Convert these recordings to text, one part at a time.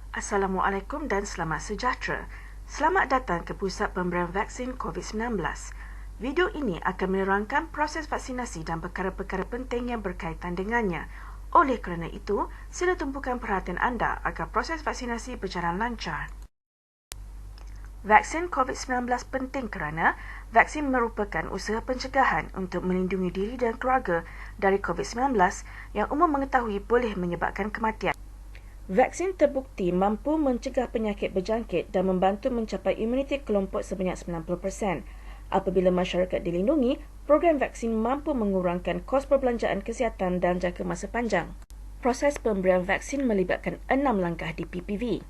Assalamualaikum dan selamat sejahtera. Selamat datang ke Pusat Pemberian Vaksin COVID-19. Video ini akan menerangkan proses vaksinasi dan perkara-perkara penting yang berkaitan dengannya. Oleh kerana itu, sila tumpukan perhatian anda agar proses vaksinasi berjalan lancar. Vaksin COVID-19 penting kerana vaksin merupakan usaha pencegahan untuk melindungi diri dan keluarga dari COVID-19 yang umum mengetahui boleh menyebabkan kematian. Vaksin terbukti mampu mencegah penyakit berjangkit dan membantu mencapai imuniti kelompok sebanyak 90%. Apabila masyarakat dilindungi, program vaksin mampu mengurangkan kos perbelanjaan kesihatan dalam jangka masa panjang. Proses pemberian vaksin melibatkan 6 langkah di PPV.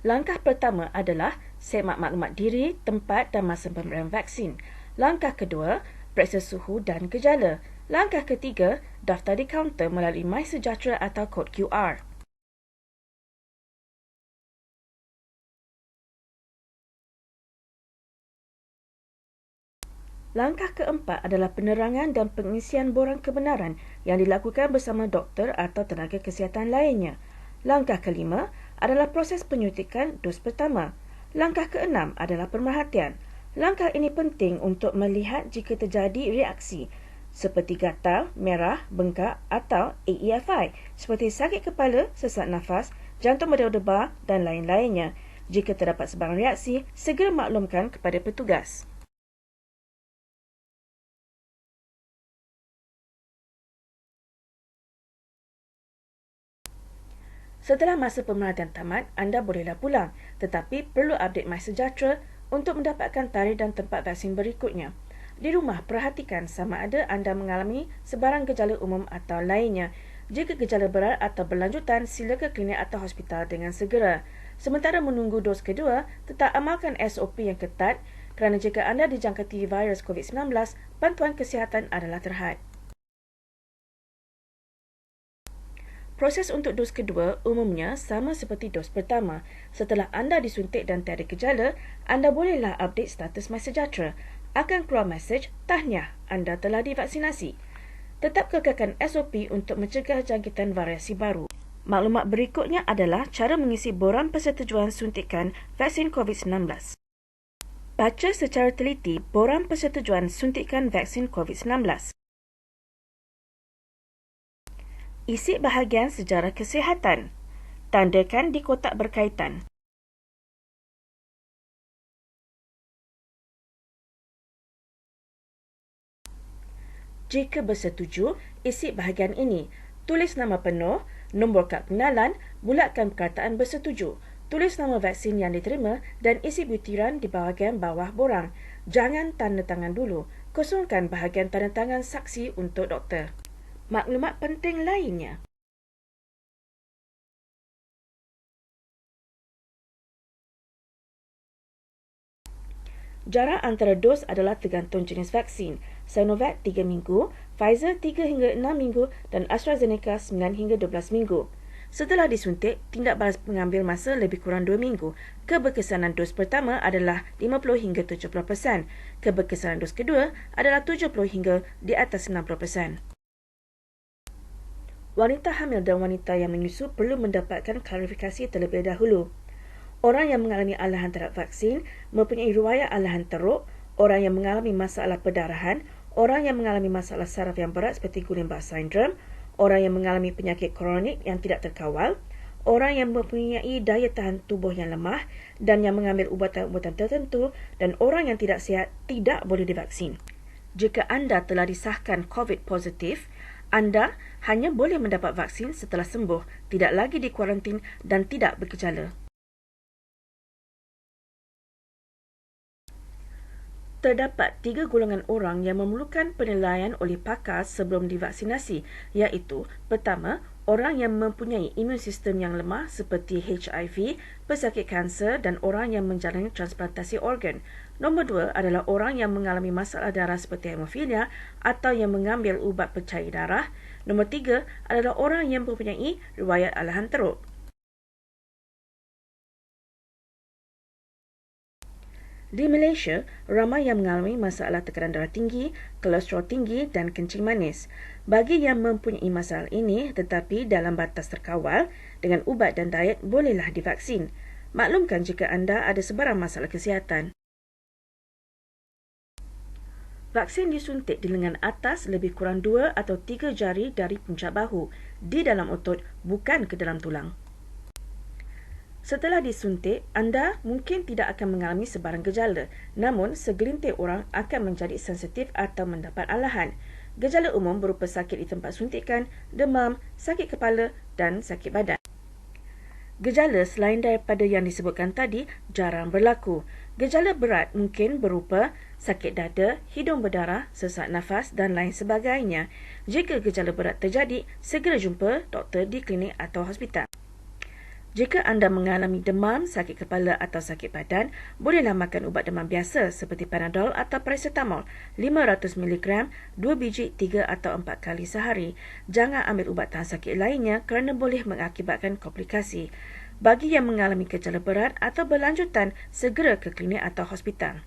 Langkah pertama adalah semak maklumat diri, tempat dan masa pemberian vaksin. Langkah kedua, periksa suhu dan gejala. Langkah ketiga, daftar di kaunter melalui MySejahtera atau kod QR. Langkah keempat adalah penerangan dan pengisian borang kebenaran yang dilakukan bersama doktor atau tenaga kesihatan lainnya. Langkah kelima adalah proses penyuntikan dos pertama. Langkah keenam adalah pemerhatian. Langkah ini penting untuk melihat jika terjadi reaksi seperti gatal, merah, bengkak atau AEFI seperti sakit kepala, sesak nafas, jantung berdebar dan lain-lainnya. Jika terdapat sebarang reaksi, segera maklumkan kepada petugas. Setelah masa pemerhatian tamat, anda bolehlah pulang, tetapi perlu update MySejahtera untuk mendapatkan tarikh dan tempat vaksin berikutnya. Di rumah, perhatikan sama ada anda mengalami sebarang gejala umum atau lainnya. Jika gejala berat atau berlanjutan, sila ke klinik atau hospital dengan segera. Sementara menunggu dos kedua, tetap amalkan SOP yang ketat kerana jika anda dijangkiti virus COVID-19, bantuan kesihatan adalah terhad. Proses untuk dos kedua umumnya sama seperti dos pertama. Setelah anda disuntik dan tiada gejala, anda bolehlah update status MySejahtera. Akan keluar mesej, tahniah, anda telah divaksinasi. Tetap kekalkan SOP untuk mencegah jangkitan variasi baru. Maklumat berikutnya adalah cara mengisi borang persetujuan suntikan vaksin COVID-19. Baca secara teliti borang persetujuan suntikan vaksin COVID-19. Isi bahagian sejarah kesihatan. Tandakan di kotak berkaitan. Jika bersetuju, isi bahagian ini. Tulis nama penuh, nombor kad pengenalan, bulatkan perkataan bersetuju. Tulis nama vaksin yang diterima dan isi butiran di bahagian bawah borang. Jangan tanda tangan dulu. Kosongkan bahagian tanda tangan saksi untuk doktor. Maklumat penting lainnya. Jarak antara dos adalah tergantung jenis vaksin. Sinovac 3 minggu, Pfizer 3 hingga 6 minggu dan AstraZeneca 9 hingga 12 minggu. Setelah disuntik, tindak balas mengambil masa lebih kurang 2 minggu. Keberkesanan dos pertama adalah 50 hingga 70%. Keberkesanan dos kedua adalah 70 hingga di atas 60%. Wanita hamil dan wanita yang menyusu perlu mendapatkan klarifikasi terlebih dahulu. Orang yang mengalami alahan terhadap vaksin mempunyai riwayat alahan teruk, orang yang mengalami masalah perdarahan, orang yang mengalami masalah saraf yang berat seperti Guillain-Barré syndrome, orang yang mengalami penyakit kronik yang tidak terkawal, orang yang mempunyai daya tahan tubuh yang lemah dan yang mengambil ubatan-ubatan tertentu dan orang yang tidak sihat tidak boleh divaksin. Jika anda telah disahkan COVID positif, anda hanya boleh mendapat vaksin setelah sembuh, tidak lagi dikuarantin dan tidak bergejala. Terdapat 3 golongan orang yang memerlukan penilaian oleh pakar sebelum divaksinasi, iaitu pertama, orang yang mempunyai imun sistem yang lemah seperti HIV, pesakit kanser dan orang yang menjalani transplantasi organ. Nombor 2 adalah orang yang mengalami masalah darah seperti hemofilia atau yang mengambil ubat pencair darah. Nombor 3 adalah orang yang mempunyai riwayat alahan teruk. Di Malaysia, ramai yang mengalami masalah tekanan darah tinggi, kolesterol tinggi dan kencing manis. Bagi yang mempunyai masalah ini tetapi dalam batas terkawal, dengan ubat dan diet bolehlah divaksin. Maklumkan jika anda ada sebarang masalah kesihatan. Vaksin disuntik di lengan atas lebih kurang 2 atau 3 jari dari puncak bahu, di dalam otot, bukan ke dalam tulang. Setelah disuntik, anda mungkin tidak akan mengalami sebarang gejala, namun segelintir orang akan menjadi sensitif atau mendapat alahan. Gejala umum berupa sakit di tempat suntikan, demam, sakit kepala dan sakit badan. Gejala selain daripada yang disebutkan tadi jarang berlaku. Gejala berat mungkin berupa sakit dada, hidung berdarah, sesak nafas dan lain sebagainya. Jika gejala berat terjadi, segera jumpa doktor di klinik atau hospital. Jika anda mengalami demam, sakit kepala atau sakit badan, bolehlah makan ubat demam biasa seperti Panadol atau Paracetamol 500 mg, 2 biji 3 atau 4 kali sehari. Jangan ambil ubat tahan sakit lainnya kerana boleh mengakibatkan komplikasi. Bagi yang mengalami gejala berat atau berlanjutan, segera ke klinik atau hospital.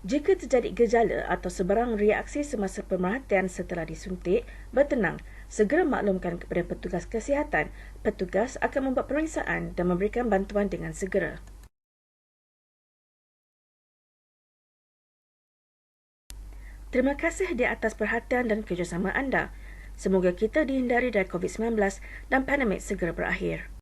Jika terjadi gejala atau sebarang reaksi semasa pemerhatian setelah disuntik, bertenang. Segera maklumkan kepada petugas kesihatan. Petugas akan membuat pemeriksaan dan memberikan bantuan dengan segera. Terima kasih di atas perhatian dan kerjasama anda. Semoga kita dihindari dari COVID-19 dan pandemik segera berakhir.